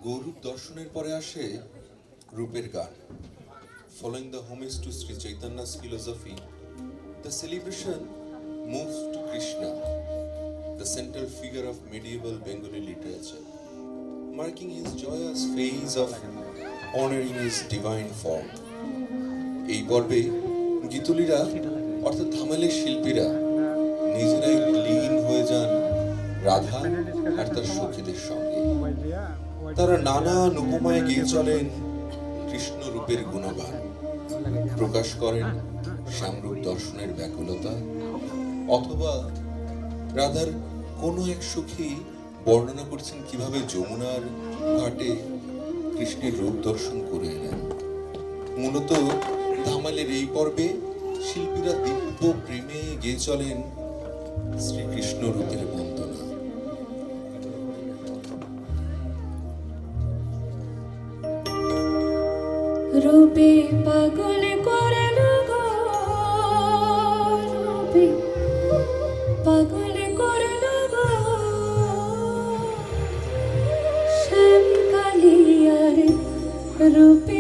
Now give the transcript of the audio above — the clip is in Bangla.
গৌরূপ দর্শনের পরে আসে রূপের গান। Following the homage to Sri Chaitanya's philosophy, the celebration moves to Krishna, the central figure of medieval Bengali literature, marking his joyous phase of honoring his divine form. এই পর্বে গীতলীরা অর্থাৎ ধামালের শিল্পীরা নিজেরাই লীন হয়ে যান রাধা আর তার সখীদের সঙ্গে। তারা নানান উপমায় গেয়ে চলেন কৃষ্ণ রূপের গুণগান, প্রকাশ করেন শ্যামরূপ দর্শনের ব্যাকুলতা, অথবা রাধার কোনো এক সখী বর্ণনা করছেন কিভাবে যমুনার ঘাটে কৃষ্ণের রূপ দর্শন করে এলেন। মূলত ধামালের এই পর্বে শিল্পীরা দিব্য প্রেমে গেয়ে চলেন শ্রীকৃষ্ণ রূপের বন্দনা। রূপে পাগল করল গো, রূপে পাগল করল গো, শ্যাম কালিয়ার রূপে